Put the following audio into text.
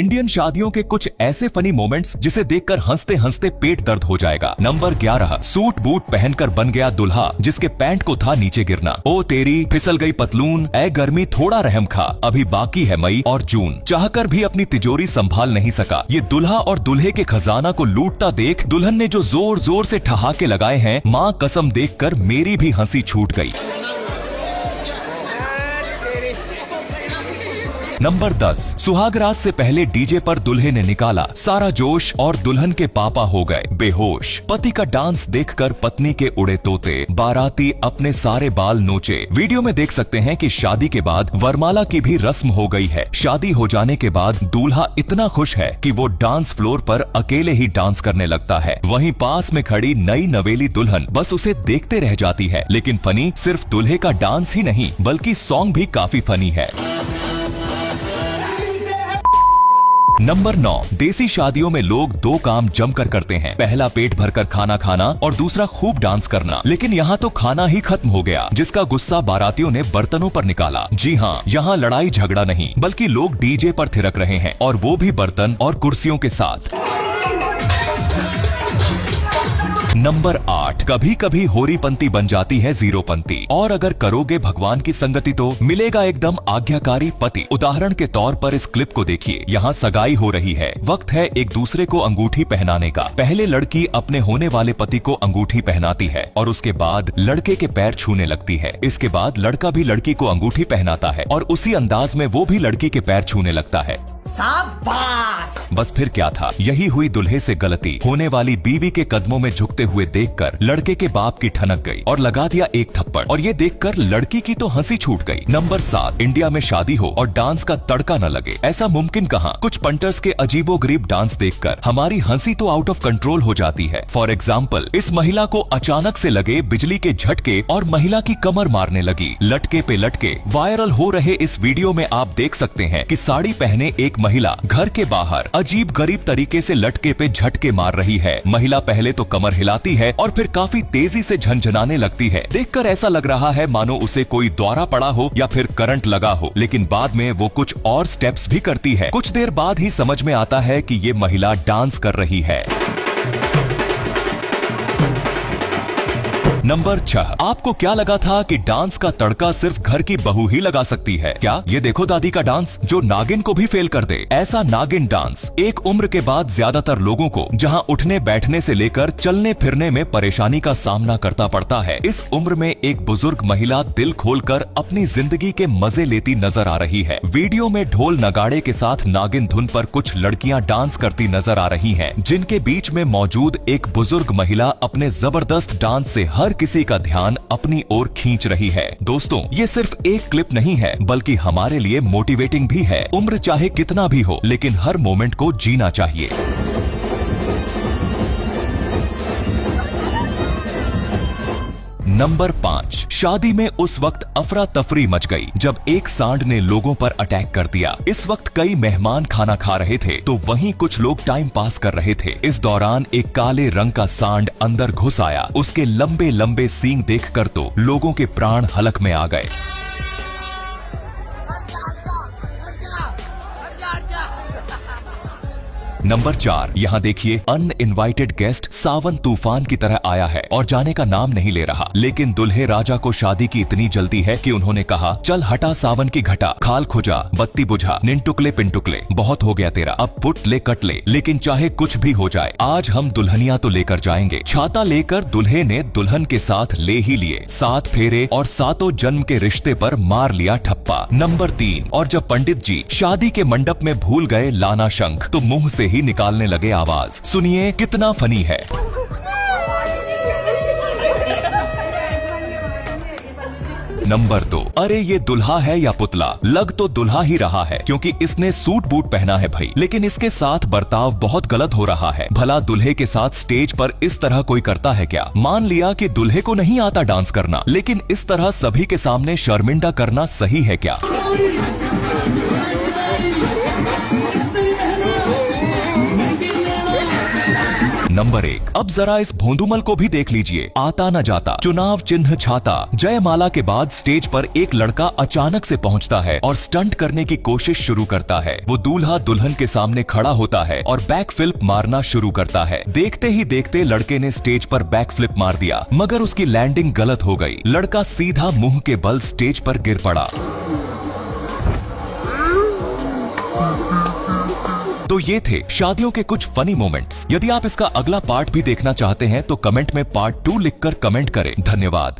Indian शादियों के कुछ ऐसे फनी मोमेंट्स जिसे देखकर हंसते हंसते पेट दर्द हो जाएगा। नंबर 11, सूट बूट पहनकर बन गया दुल्हा जिसके पैंट को था नीचे गिरना। ओ तेरी फिसल गई पतलून, ए गर्मी थोड़ा रहम खा, अभी बाकी है मई और जून। चाहकर भी अपनी तिजोरी संभाल नहीं सका। ये दुल्हा और दुल्हे के खजाना को लूटता देख दुल्हन ने जो जोर जोर से ठहाके लगाए हैं, माँ कसम देखकर मेरी भी हंसी छूट गई। नंबर 10, सुहागरात से पहले डीजे पर दुल्हे ने निकाला सारा जोश और दुल्हन के पापा हो गए बेहोश। पति का डांस देखकर पत्नी के उड़े तोते, बाराती अपने सारे बाल नोचे। वीडियो में देख सकते हैं कि शादी के बाद वरमाला की भी रस्म हो गई है। शादी हो जाने के बाद दूल्हा इतना खुश है कि वो डांस फ्लोर पर अकेले ही डांस करने लगता है। वहीं पास में खड़ी नई नवेली दुल्हन बस उसे देखते रह जाती है। लेकिन फनी सिर्फ दूल्हे का डांस ही नहीं बल्कि सॉन्ग भी काफी फनी है। नंबर 9, देसी शादियों में लोग दो काम जमकर करते हैं। पहला पेट भरकर खाना खाना और दूसरा खूब डांस करना। लेकिन यहाँ तो खाना ही खत्म हो गया, जिसका गुस्सा बारातियों ने बर्तनों पर निकाला। जी हाँ, यहाँ लड़ाई झगड़ा नहीं बल्कि लोग डीजे पर थिरक रहे हैं और वो भी बर्तन और कुर्सियों के साथ। नंबर 8, कभी कभी होरीपंती बन जाती है जीरोपंती, और अगर करोगे भगवान की संगति तो मिलेगा एकदम आज्ञाकारी पति। उदाहरण के तौर पर इस क्लिप को देखिए। यहाँ सगाई हो रही है, वक्त है एक दूसरे को अंगूठी पहनाने का। पहले लड़की अपने होने वाले पति को अंगूठी पहनाती है और उसके बाद लड़के के पैर छूने लगती है। इसके बाद लड़का भी लड़की को अंगूठी पहनाता है और उसी अंदाज में वो भी लड़की के पैर छूने लगता है। शाबाश! बस फिर क्या था, यही हुई दुल्हे से गलती। होने वाली बीवी के कदमों में झुकते हुए देखकर लड़के के बाप की ठनक गई और लगा दिया एक थप्पड़, और ये देखकर लड़की की तो हंसी छूट गई। नंबर 7, इंडिया में शादी हो और डांस का तड़का न लगे, ऐसा मुमकिन कहाँ। कुछ पंटर्स के अजीबोगरीब डांस देखकर हमारी हंसी तो आउट ऑफ कंट्रोल हो जाती है। फॉर एग्जाम्पल, इस महिला को अचानक से लगे बिजली के झटके और महिला की कमर मारने लगी। लटके पे लटके वायरल हो रहे इस वीडियो में आप देख सकते हैं कि साड़ी पहने एक महिला घर के बाहर अजीब गरीब तरीके से लटके पे झटके मार रही है। महिला पहले तो कमर हिलाती है और फिर काफी तेजी से झंझनाने लगती है। देखकर ऐसा लग रहा है मानो उसे कोई द्वारा पड़ा हो या फिर करंट लगा हो। लेकिन बाद में वो कुछ और स्टेप्स भी करती है। कुछ देर बाद ही समझ में आता है कि ये महिला डांस कर रही है। नंबर 6, आपको क्या लगा था कि डांस का तड़का सिर्फ घर की बहू ही लगा सकती है क्या? ये देखो दादी का डांस जो नागिन को भी फेल कर दे। ऐसा नागिन डांस एक उम्र के बाद ज्यादातर लोगों को जहां उठने बैठने से लेकर चलने फिरने में परेशानी का सामना करता पड़ता है। इस उम्र में एक बुजुर्ग महिला दिल खोलकर अपनी जिंदगी के मजे लेती नजर आ रही है। वीडियो में ढोल नगाड़े के साथ नागिन धुन पर कुछ लड़कियां डांस करती नजर आ रही हैं, जिनके बीच में मौजूद एक बुजुर्ग महिला अपने जबरदस्त डांस से हर किसी का ध्यान अपनी ओर खींच रही है। दोस्तों, ये सिर्फ एक क्लिप नहीं है बल्कि हमारे लिए मोटिवेटिंग भी है। उम्र चाहे कितना भी हो, लेकिन हर मोमेंट को जीना चाहिए। नंबर 5, शादी में उस वक्त अफरा तफरी मच गई जब एक सांड ने लोगों पर अटैक कर दिया। इस वक्त कई मेहमान खाना खा रहे थे तो वहीं कुछ लोग टाइम पास कर रहे थे। इस दौरान एक काले रंग का सांड अंदर घुस आया। उसके लंबे लंबे सींग देखकर तो लोगों के प्राण हलक में आ गए। नंबर 4, यहाँ देखिए, अनइनवाइटेड गेस्ट सावन तूफान की तरह आया है और जाने का नाम नहीं ले रहा। लेकिन दुल्हे राजा को शादी की इतनी जल्दी है कि उन्होंने कहा, चल हटा सावन की घटा, खाल खुजा, बत्ती बुझा, निनटुकले पिनटुकले, बहुत हो गया तेरा, अब पुट ले कट ले। लेकिन चाहे कुछ भी हो जाए, आज हम दुल्हनिया तो लेकर जाएंगे। छाता लेकर दुल्हे ने दुल्हन के साथ ले ही लिए। 7 फेरे और 7 जन्म के रिश्ते पर मार लिया ठप्पा। नंबर 3, और जब पंडित जी शादी के मंडप में भूल गए लाना शंख तो मुंह से ही निकालने लगे आवाज। सुनिए कितना फनी है। नंबर 2, अरे ये दुल्हा है या पुतला? लग तो दुल्हा ही रहा है क्योंकि इसने सूट बूट पहना है भाई, लेकिन इसके साथ बर्ताव बहुत गलत हो रहा है। भला दुल्हे के साथ स्टेज पर इस तरह कोई करता है क्या? मान लिया कि दुल्हे को नहीं आता डांस करना, लेकिन इस तरह सभी के सामने शर्मिंदा करना सही है क्या? नंबर 1। अब जरा इस भोंदूमल को भी देख लीजिए। आता न जाता, चुनाव चिन्ह छाता। जयमाला के बाद स्टेज पर एक लड़का अचानक से पहुंचता है और स्टंट करने की कोशिश शुरू करता है। वो दूल्हा दुल्हन के सामने खड़ा होता है और बैक फ्लिप मारना शुरू करता है। देखते ही देखते लड़के ने स्टेज पर बैक फ्लिप मार दिया, मगर उसकी लैंडिंग गलत हो गई। लड़का सीधा मुंह के बल स्टेज पर गिर पड़ा। तो ये थे शादियों के कुछ फनी मोमेंट्स। यदि आप इसका अगला पार्ट भी देखना चाहते हैं तो कमेंट में पार्ट 2 लिखकर कमेंट करें। धन्यवाद।